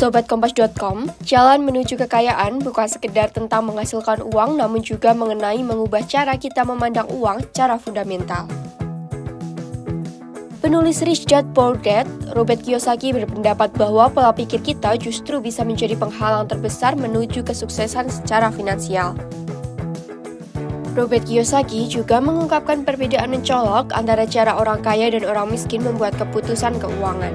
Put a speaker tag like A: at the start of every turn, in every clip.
A: Sobat Kompas.com, jalan menuju kekayaan bukan sekedar tentang menghasilkan uang, namun juga mengenai mengubah cara kita memandang uang secara fundamental. Penulis Rich Dad Poor Dad, Robert Kiyosaki berpendapat bahwa pola pikir kita justru bisa menjadi penghalang terbesar menuju kesuksesan secara finansial. Robert Kiyosaki juga mengungkapkan perbedaan mencolok antara cara orang kaya dan orang miskin membuat keputusan keuangan.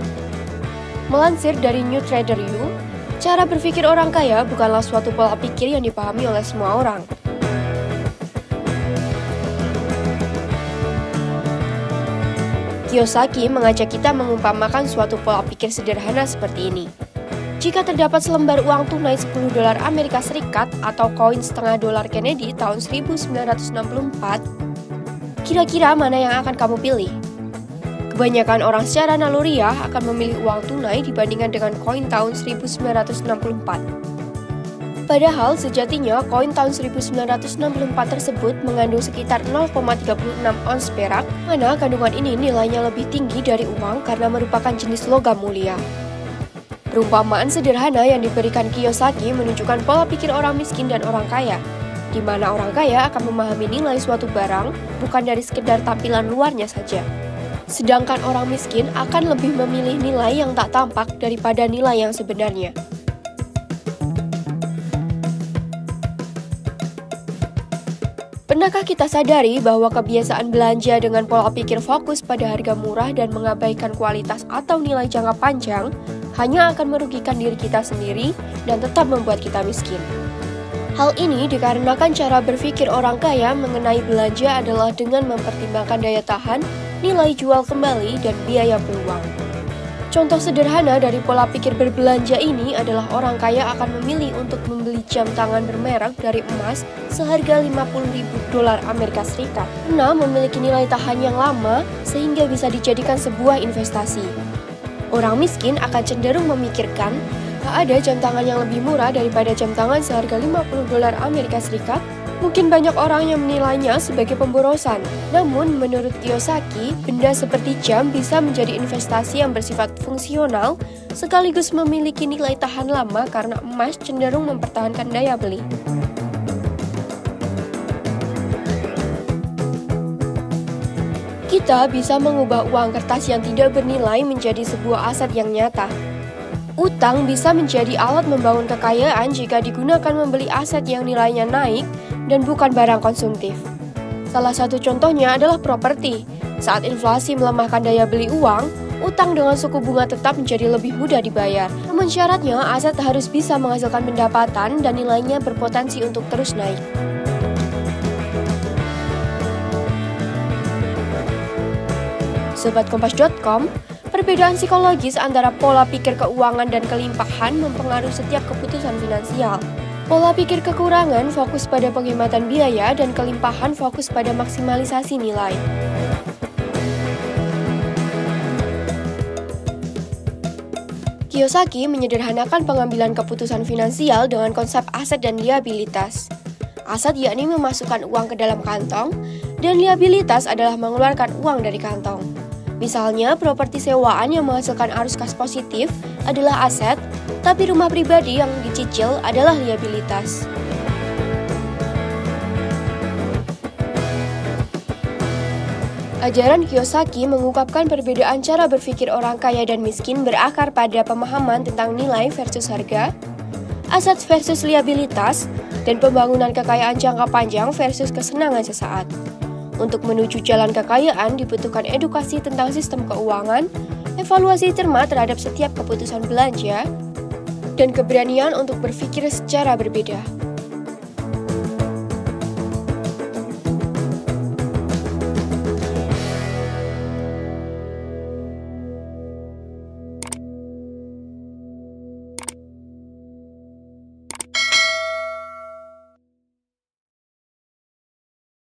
A: Melansir dari New Trader You, cara berpikir orang kaya bukanlah suatu pola pikir yang dipahami oleh semua orang. Kiyosaki mengajak kita mengumpamakan suatu pola pikir sederhana seperti ini. Jika terdapat selembar uang tunai $10 Amerika Serikat atau koin setengah dolar Kennedy tahun 1964, kira-kira mana yang akan kamu pilih? Kebanyakan orang secara naluriah akan memilih uang tunai dibandingkan dengan koin tahun 1964. Padahal sejatinya koin tahun 1964 tersebut mengandung sekitar 0,36 ons perak, mana kandungan ini nilainya lebih tinggi dari uang karena merupakan jenis logam mulia. Perumpamaan sederhana yang diberikan Kiyosaki menunjukkan pola pikir orang miskin dan orang kaya, di mana orang kaya akan memahami nilai suatu barang bukan dari sekedar tampilan luarnya saja. Sedangkan orang miskin akan lebih memilih nilai yang tak tampak daripada nilai yang sebenarnya. Pernahkah kita sadari bahwa kebiasaan belanja dengan pola pikir fokus pada harga murah dan mengabaikan kualitas atau nilai jangka panjang hanya akan merugikan diri kita sendiri dan tetap membuat kita miskin? Hal ini dikarenakan cara berpikir orang kaya mengenai belanja adalah dengan mempertimbangkan daya tahan, nilai jual kembali, dan biaya peluang. Contoh sederhana dari pola pikir berbelanja ini adalah orang kaya akan memilih untuk membeli jam tangan bermerek dari emas seharga $50.000 Amerika Serikat karena memiliki nilai tahan yang lama sehingga bisa dijadikan sebuah investasi. Orang miskin akan cenderung memikirkan, tak ada jam tangan yang lebih murah daripada jam tangan seharga $50 Amerika Serikat. Mungkin banyak orang yang menilainya sebagai pemborosan. Namun, menurut Kiyosaki, benda seperti jam bisa menjadi investasi yang bersifat fungsional sekaligus memiliki nilai tahan lama karena emas cenderung mempertahankan daya beli. Kita bisa mengubah uang kertas yang tidak bernilai menjadi sebuah aset yang nyata. Utang bisa menjadi alat membangun kekayaan jika digunakan membeli aset yang nilainya naik dan bukan barang konsumtif. Salah satu contohnya adalah properti. Saat inflasi melemahkan daya beli uang, utang dengan suku bunga tetap menjadi lebih mudah dibayar. Namun syaratnya aset harus bisa menghasilkan pendapatan dan nilainya berpotensi untuk terus naik. Sobat Kompas.com, perbedaan psikologis antara pola pikir keuangan dan kelimpahan mempengaruhi setiap keputusan finansial. Pola pikir kekurangan fokus pada penghematan biaya dan kelimpahan fokus pada maksimalisasi nilai. Kiyosaki menyederhanakan pengambilan keputusan finansial dengan konsep aset dan liabilitas. Aset yakni memasukkan uang ke dalam kantong, dan liabilitas adalah mengeluarkan uang dari kantong. Misalnya, properti sewaan yang menghasilkan arus kas positif adalah aset, tapi rumah pribadi yang dicicil adalah liabilitas. Ajaran Kiyosaki mengungkapkan perbedaan cara berpikir orang kaya dan miskin berakar pada pemahaman tentang nilai versus harga, aset versus liabilitas, dan pembangunan kekayaan jangka panjang versus kesenangan sesaat. Untuk menuju jalan kekayaan dibutuhkan edukasi tentang sistem keuangan, evaluasi cermat terhadap setiap keputusan belanja, dan keberanian untuk berpikir secara berbeda.